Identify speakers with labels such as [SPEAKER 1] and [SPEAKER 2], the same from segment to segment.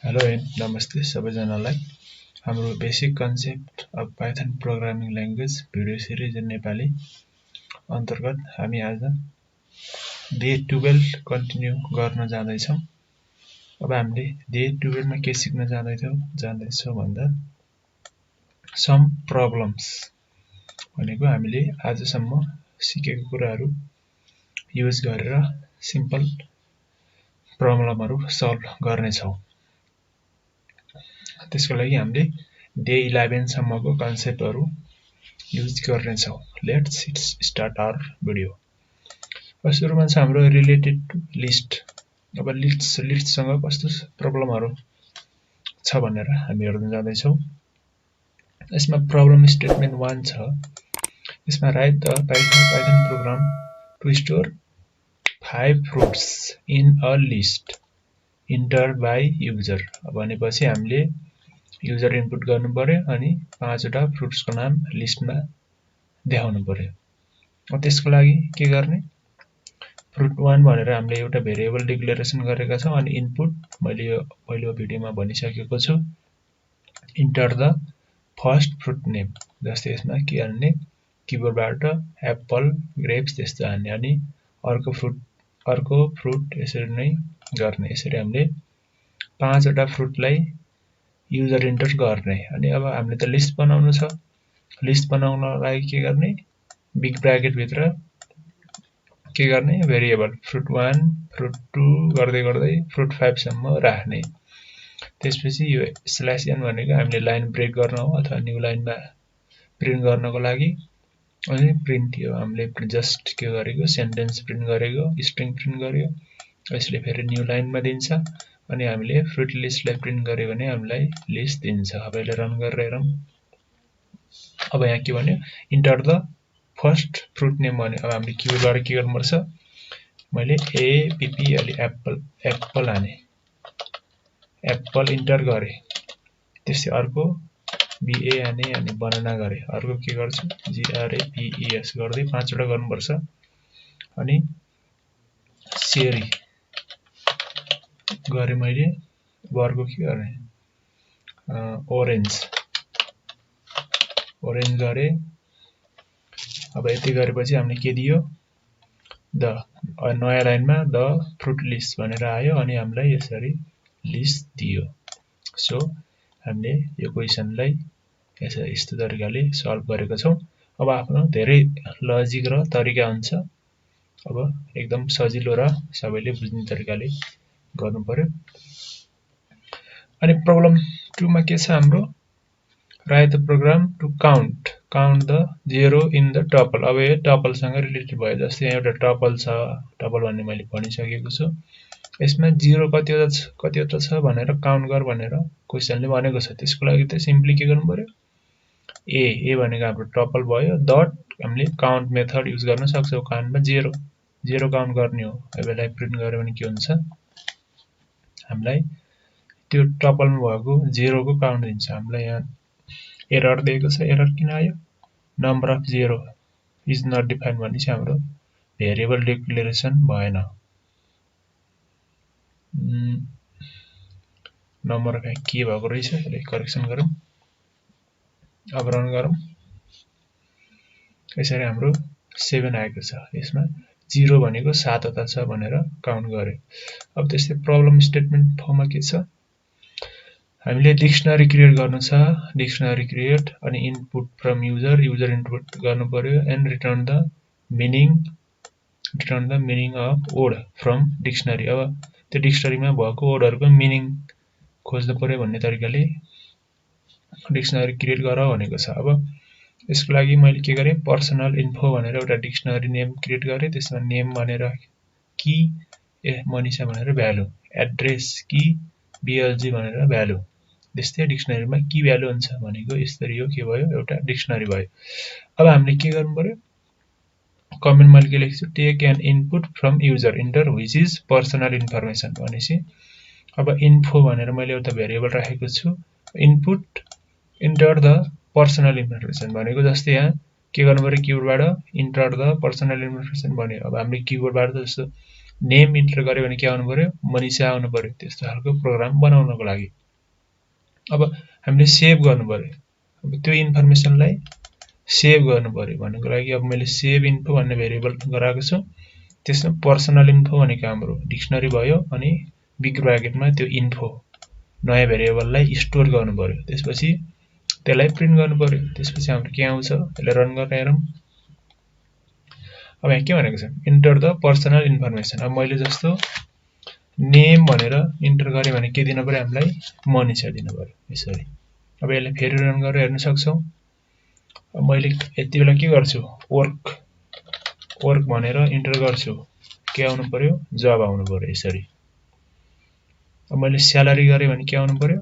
[SPEAKER 1] Hello and नमस्ते सबैजनालाई हाम्रो basic concept of Python programming language video series in Nepali अन्तर्गत हामी आज डे 12 कन्टिन्यू गर्न जाँदैछौँ। अब हामीले डे 12 मा के सिक्न जाँदैछौँ भन्दा सम प्रब्लम्स भनेको हामीले आजसम्म सिकेको कुराहरू युज गरेर सिम्पल प्रब्लमहरू सल्भ गर्नेछौँ। त्यसको लागि हामीले डे 11 सम्मको कन्सेप्टहरू युज गर्नेछौँ। Let's start our video. सुरुमा छ हाम्रो रिलेटेड टु लिस्ट। अब लिस्टसँग कस्तो प्रब्लमहरू छ भनेर हामी हेर्न जाँदैछौँ। यसमा प्रब्लम स्टेटमेन्ट 1 छ। यसमा write the Python program to store 5 fruits in a list enter by user भनेपछि हामीले युजर इनपुट गर्नु पर्यो अनि 5 वटा फ्रुट्सको नाम लिस्टमा देखाउनु पर्यो। त्यसको लागि के गर्ने, फ्रुट 1 भनेर हामीले एउटा भेरिएबल डिक्लेरेसन गरेका छौँ अनि इनपुट मैले यो पहिलो भिडियोमा भनिसकेको छु, enter the first fruit name. जस्तै यसमा के हाल्ने, किबोर्डबाट एप्पल, ग्रेप्स त्यस्तो हाल्ने अनि अर्को फ्रुट यसरी नै गर्ने। यसरी हामीले 5 वटा फ्रुटलाई युजर इन्टर गर्ने। अनि अब हामीले त लिस्ट बनाउनु छ। लिस्ट बनाउनको लागि के गर्ने, बिग ब्राकेट भित्र के गर्ने, भेरिएबल फ्रुट 1 फ्रुट 2 गर्दै गर्दै फ्रुट 5 सम्म राख्ने। त्यसपछि यो /n भनेको हामीले लाइन ब्रेक गर्न हो अथवा न्यू लाइनमा प्रिन्ट गर्नको लागि। अनि प्रिन्ट यो हामीले जस्ट के गरेको, सेन्टेन्स प्रिन्ट गरेको, स्ट्रिङ प्रिन्ट गर्यो। यसले फेरि न्यू लाइनमा दिन्छ अनि हामीले फ्रुट लिस्टलाई प्रिन्ट गर्यो भने हामीलाई लिस्ट दिन्छ। अब यसलाई रन गरेर हेरौँ। अब यहाँ के भन्यो, enter the first fruit name भन्यो। अब हामीले किबोर्डबाट के गर्नुपर्छ, मैले एपीपी अलि एप्पल हाने, एप्पल इन्टर गरेँ। त्यसै अर्को बीए हाने अनि बनाना गरेँ। अर्को के गर्छु, GRAPES गर्दै 5 वटा गर्नुपर्छ। अनि चेरी गरेँ मैले। अब अर्को के गर्ने, ओरेन्ज गरेँ। अब यति गरेपछि हामीले के दियो, द नयाँ लाइनमा द फ्रुट लिस्ट भनेर आयो अनि हामीलाई यसरी लिस्ट दियो। सो हामीले यो क्वेसनलाई यस्तो तरिकाले सल्भ गरेका छौँ। अब आफ्नो धेरै लजिक र तरिका हुन्छ। अब एकदम सजिलो र सबैले बुझ्ने तरिकाले गर्नु पर्यो। अनि प्रब्लम 2 मा के छ हाम्रो, write the program to count the 0 in the tuple. अब यो टपलसँग रिलेटेड भयो। जस्तै यहाँ एउटा टपल छ, टपल भन्ने मैले भनिसकेको छु। यसमा 0 कतिवटा छ भनेर काउन्ट गर भनेर क्वेसनले भनेको छ। त्यसको लागि त सिम्पली के गर्नु पर्यो, ए भनेको हाम्रो टपल भयो। डट हामीले काउन्ट मेथड युज गर्न सक्छौँ। काउन्टमा 0 काउन्ट गर्ने हो। अब यसलाई प्रिन्ट गर्यो भने के हुन्छ, हामीलाई त्यो टपलमा भएको 0 को काउन्ट दिन्छ। हामीलाई यहाँ एरर दिएको छ। एरर किन आयो, number of 0 is not defined भनेपछि हाम्रो भेरिएबल डिक्लेरेसन भएन। नम्बर अफ के भएको रहेछ, यसलाई करेक्सन गरौँ। अब रन गरौँ। यसरी हाम्रो 7 आएको छ। यसमा 0 भनेको 7 वटा छ भनेर काउन्ट गर्यो। अब त्यस्तै प्रब्लम स्टेटमेन्ट 4 मा के छ, हामीले डिक्सनरी क्रिएट गर्नु छ। डिक्सनरी क्रिएट अनि इनपुट फ्रम युजर इनपुट गर्नु पर्यो and return the meaning of word from dictionary. अब त्यो डिक्सनरीमा भएको वर्डहरूको मिनिङ खोज्नु पर्यो भन्ने तरिकाले डिक्सनरी क्रिएट गर भनेको छ। अब यसको लागि मैले के गरेँ, पर्सनल इन्फो भनेर एउटा डिक्सनरी नेम क्रिएट गरेँ। त्यसमा नेम भनेर की मनिषा भनेर भ्यालु, एड्रेस की BLG भनेर भ्यालु। त्यस्तै डिक्सनरीमा की भ्यालु हुन्छ भनेको यसरी यो के भयो, एउटा डिक्सनरी भयो। अब हामीले के गर्नु पर्यो, कमेन्ट मैले के लेख्छु, take an input from user enter which is personal information भनेपछि अब इन्फो भनेर मैले एउटा भेरिएबल राखेको छु। Input enter the personal information भनेको जस्तै यहाँ के गर्नु पर्यो, किबोर्डबाट इन्टर द पर्सनल इन्फर्मेसन भन्यो। अब हामीले किबोर्डबाट जस्तो नेम इन्टर गर्यो भने के आउनु पर्यो, मनिषा आउनु पर्यो। त्यस्तो खालको प्रोग्राम बनाउनको लागि अब हामीले सेभ गर्नु पर्यो। अब त्यो इन्फर्मेसनलाई सेभ गर्नु पर्यो भन्नको लागि अब मैले सेभ इन्फो भन्ने भेरिएबल गराएको छु। त्यसमा पर्सनल इन्फो भनेको हाम्रो डिक्सनरी भयो अनि बिग ब्र्याकेटमा त्यो इन्फो नयाँ भेरिएबललाई स्टोर गर्नु पर्यो। त्यसपछि त्यसलाई प्रिन्ट गर्नु पर्यो। त्यसपछि हाम्रो के आउँछ, त्यसलाई रन गरेर हेरौँ। अब यहाँ के भनेको छ, इन्टर द पर्सनल इन्फर्मेसन। अब मैले जस्तो नेम भनेर इन्टर गरेँ भने के दिनु पर्यो, हामीलाई मनिषा दिनु पर्यो यसरी। अब यसलाई फेरि रन गरेर हेर्न सक्छौँ। अब मैले यति बेला के गर्छु, वर्क भनेर इन्टर गर्छु, के आउनु पर्यो, जब आउनु पर्यो यसरी। अब मैले स्यालेरी गरेँ भने के आउनु पर्यो,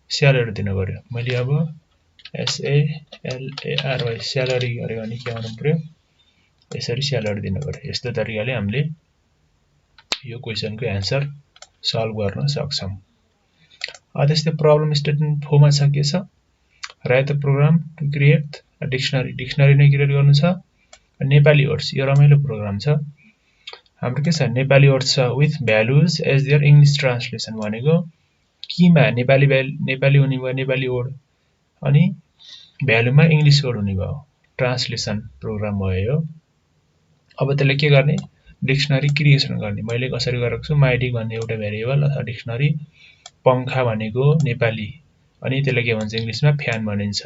[SPEAKER 1] स्यालेरी दिनु पर्यो। मैले अब SALARY स्यालेरी गरेँ भने के आउनु पर्यो, यसरी स्यालेरी दिनु पर्यो। यस्तो तरिकाले हामीले यो क्वेसनको एन्सर सल्भ गर्न सक्छौँ। त्यस्तै प्रब्लम स्टेटमेन्ट 4 मा छ, के छ, write the program to create a dictionary. Dictionary नै क्रिएट गर्नु छ। नेपाली वर्ड्स, यो रमाइलो प्रोग्राम छ। हाम्रो के छ, नेपाली वर्ड्स छ with values as their English translation भनेको कीमा नेपाली हुने भयो नेपाली वर्ड, अनि भ्यालुमा इङ्ग्लिस वर्ड हुने भयो, ट्रान्सलेसन प्रोग्राम भयो यो। अब त्यसले के गर्ने, डिक्सनरी क्रिएसन गर्ने। मैले कसरी गरेको छु, माइडिक भन्ने एउटा भेरिएबल अथवा डिक्सनरी, पंखा भनेको नेपाली, अनि त्यसलाई के भन्छ इङ्ग्लिसमा फ्यान भनिन्छ।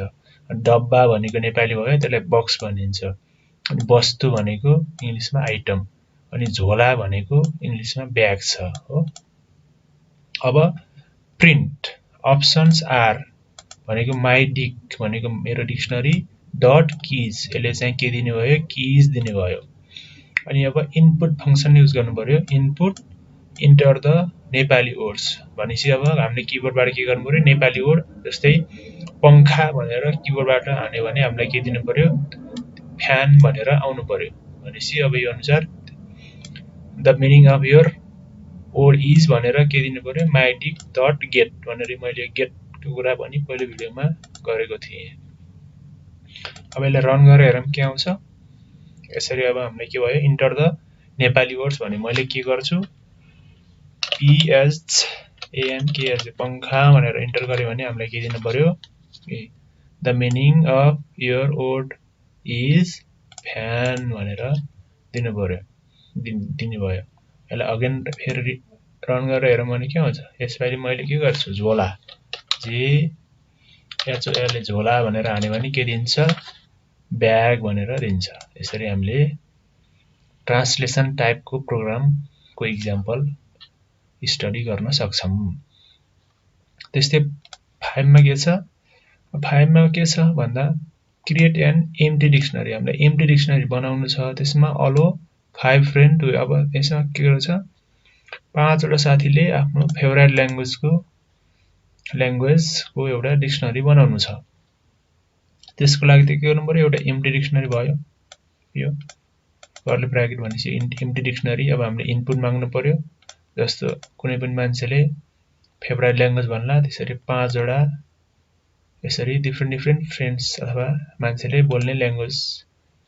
[SPEAKER 1] डब्बा भनेको नेपाली भयो, त्यसलाई बक्स भनिन्छ। अनि वस्तु भनेको इङ्ग्लिसमा आइटम, अनि झोला भनेको इङ्ग्लिसमा ब्याग छ हो। अब प्रिन्ट अप्सन्स आर भनेको माइडिक भनेको मेरो डिक्सनरी डट किज, यसले चाहिँ के दिने भयो, किज दिने भयो। अनि अब इनपुट फंक्सन युज गर्नु पर्यो। Input enter the Nepali words भनेपछि अब हामीले किबोर्डबाट के गर्नु पर्यो, नेपाली वर्ड जस्तै पंखा भनेर किबोर्डबाट हान्यो भने हामीलाई के दिनु पर्यो, फ्यान भनेर आउनु पर्यो। भनेपछि अब यो अनुसार the meaning of your word is भनेर के दिनु पर्यो, माइडिक डट गेट भनेर मैले गेटको कुरा पनि पहिलो भिडियोमा गरेको थिएँ। अब यसलाई रन गरेर हेरौँ के आउँछ। यसरी अब हामीलाई के भयो, इन्टर द नेपाली वर्ड्स भने मैले के गर्छु, PHANKS पंखा भनेर इन्टर गर्यो भने हामीलाई के दिनु पर्यो, the meaning of your word is fan भनेर दिनु पर्यो, दिने भयो। यसलाई अगेन फेरि रन गरेर हेरौँ भने के आउँछ। यसपालि मैले के गर्छु, झोला JHOLA झोला भनेर हान्यो भने के दिन्छ, ब्याग भनेर दिन्छ। यसरी हामीले ट्रान्सलेसन टाइपको प्रोग्रामको इक्जाम्पल स्टडी गर्न सक्छौँ। त्यस्तै 5 मा के छ, 5 मा के छ भन्दा क्रिएट एन एम्प्टी डिक्सनरी। हामीलाई एम्प्टी डिक्सनरी बनाउनु छ, त्यसमा अलो 5 फ्रेन्ड। अब यसमा के गर्छ, 5 वटा साथीले आफ्नो फेभरेट ल्याङ्ग्वेजको एउटा डिक्सनरी बनाउनु छ। त्यसको लागि त के गर्नु पर्यो, एउटा एम्प्टी डिक्सनरी भयो, यो कर्ली ब्र्याकेट भनेपछि एम्प्टी डिक्सनरी। अब हामीले इनपुट माग्नु पर्यो, जस्तो कुनै पनि मान्छेले फेभरेट ल्याङ्ग्वेज भन्ला, त्यसरी 5 वटा यसरी डिफ्रेन्ट फ्रेन्ड्स अथवा मान्छेले बोल्ने ल्याङ्ग्वेज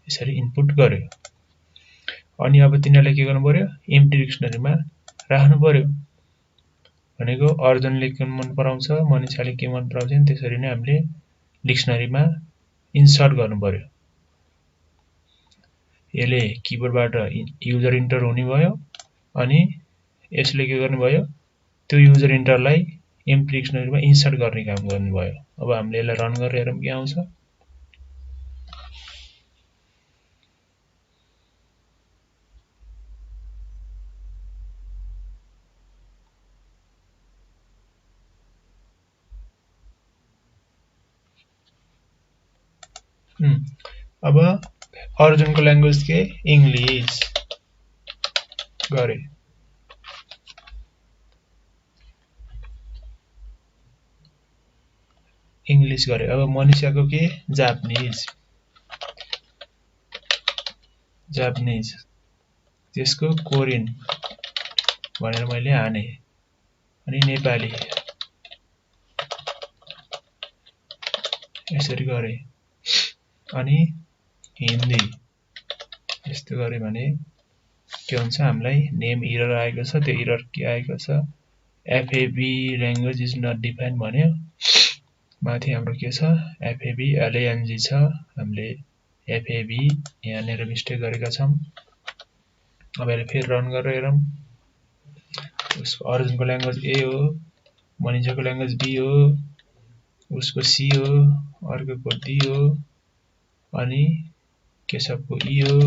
[SPEAKER 1] यसरी इनपुट गर्यो। अनि अब तिनीहरूले के गर्नु पर्यो, एम्प्टी डिक्सनरीमा राख्नु पर्यो। भनेको अर्जुनले के मन पराउँछ, मनिषाले के मन पराउँछ, त्यसरी नै हामीले डिक्सनरीमा इन्सर्ट गर्नु पर्यो। यसले किबोर्डबाट युजर इन्टर हुने भयो, अनि यसले के गर्नु भयो, त्यो युजर इन्टरलाई एम्प्टी डिक्सनरीमा इन्सर्ट गर्ने काम गर्नुभयो। अब हामीले यसलाई रन गरेर हेरौँ के आउँछ। अब अर्जुनको ल्याङ्ग्वेज के, इङ्ग्लिस गरे। इङ्ग्लिस गरे। अब मनिषाको के, जापानिज, त्यसको कोरियन भनेर मैले हाने। अनि नेपाली यसरी गरे। अनि हिन्दी यस्तो गरे भने के हुन्छ हामीलाई नेम इरर आएको छ त्यो इरर के आएको छ FAB language is not defined भन्यो माथि हाम्रो के छ FAB LANG छ हामीले FAB यहाँनिर मिस्टेक गरेका छौं अब यसलाई फेरि रन गरेर हेरौं उसको अर्जुनको ल्याङ्ग्वेज A हो मनिषाको ल्याङ्ग्वेज B हो उसको C हो अर्कोको D हो अनि केशवको E हो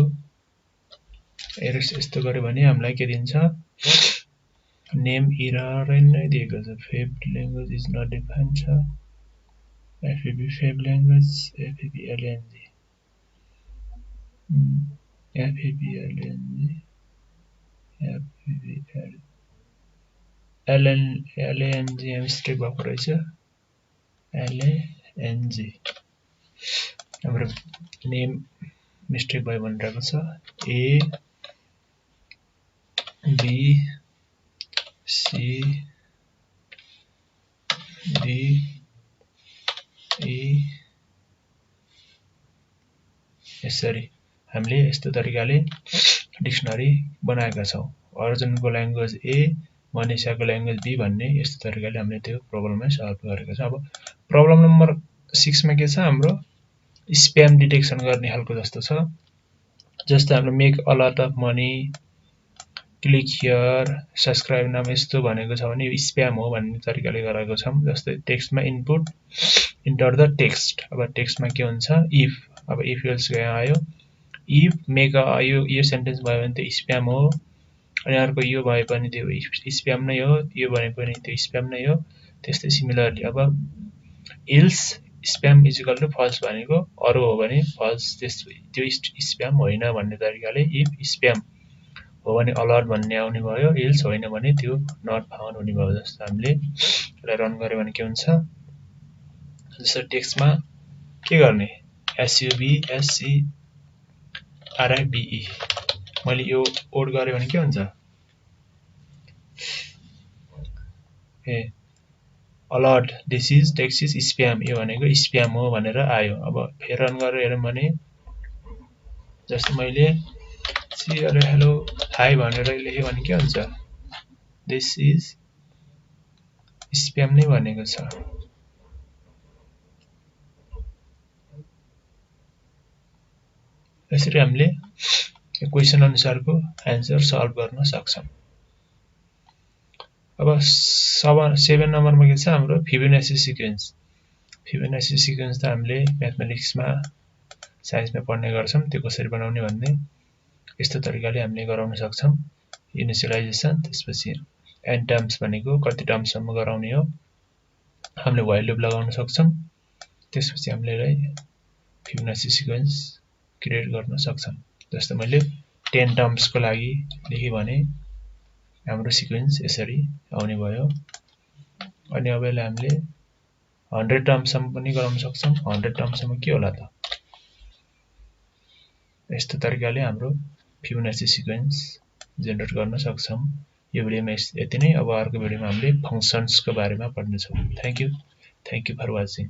[SPEAKER 1] यस्तो गर्यो भने हामीलाई के दिन्छ नेम इरर नै दिएको छ FAB language is not defined छ FAB language FAB LANG FAB LANG LANG mistake भएको रहेछ LANG हाम्रो नेम मिस्टेक भयो भनिरहेको छ A B C D E यसरी हामीले यस्तो तरिकाले डिक्सनरी बनाएका छौं अर्जुनको ल्याङ्ग्वेज A मनिषाको ल्याङ्ग्वेज B भन्ने यस्तो तरिकाले हामीले त्यो प्रब्लमलाई सल्भ गरेका छौं अब प्रब्लम नम्बर 6 मा के छ हाम्रो स्प्याम डिटेक्सन गर्ने खालको जस्तो छ जस्तो हाम्रो make a lot of money click here subscribe now यस्तो भनेको छ भने यो स्प्याम हो भन्ने तरिकाले गरेको छौं जस्तै टेक्स्टमा इनपुट इन्टर द टेक्स्ट अब टेक्स्टमा के हुन्छ इफ अब इफ एल्स यहाँ आयो इफ मेक अ यो सेन्टेन्स भयो भने त्यो स्प्याम हो अनि अर्को यो भए पनि त्यो स्प्याम नै हो यो भने पनि त्यो स्प्याम नै हो त्यस्तै सिमिलरली अब else spam is equal to false भनेको अरु हो भने फल्स त्यो स्प्याम होइन भन्ने तरिकाले इफ स्प्याम हो भने अलर्ट भन्ने आउने भयो एल्स होइन भने त्यो नट फाउन्ड हुने भयो जस्तो हामीले यसलाई रन गर्यो भने के हुन्छ जस्तो टेक्स्टमा के गर्ने SUBSCRIBE मैले यो कोड गरे भने के हुन्छ ए alert this is text is spam यो भनेको स्प्याम हो भनेर आयो अब फेरि रन गरेर हेरौँ भने जस्तो मैले सी अरे हेलो हाई भनेर लेख्यो भने के हुन्छ दिस इज स्प्याम नै भनेको छ यसरी हामीले क्वेशन अनुसारको आन्सर सल्भ गर्न सक्छौं अब 7 नम्बरमा के छ हाम्रो फिबोनाची सिक्वेन्स त हामीले म्याथमेटिक्समा साइन्समा पढ्ने गर्छौं त्यो कसरी बनाउने भन्ने यस्तो तरिकाले हामीले गराउन सक्छौं इनिशियलाइजेसन त्यसपछि एन्ड टर्म्स भनेको कति टर्म्ससम्म गराउने हो हामीले व्हाइल लुप लगाउन सक्छौं त्यसपछि हामीले यसलाई फिबोनाची सिक्वेन्स क्रिएट गर्न सक्छौं जस्तो मैले 10 टर्म्सको लागि लेखे भने हाम्रो सिक्वेन्स यसरी आउने भयो अनि अब यसलाई हामीले 100 टर्म्ससम्म पनि गराउन सक्छौं 100 टर्म्ससम्म के होला त यस्तो तरिकाले हाम्रो फिबोनाची सिक्वेन्स जेनेरेट गर्न सक्छौं यो भिडियोमा यति नै अब अर्को भिडियोमा हामीले फंक्सन्सको बारेमा पढ्ने छौं थ्यांक यू फर वाचिङ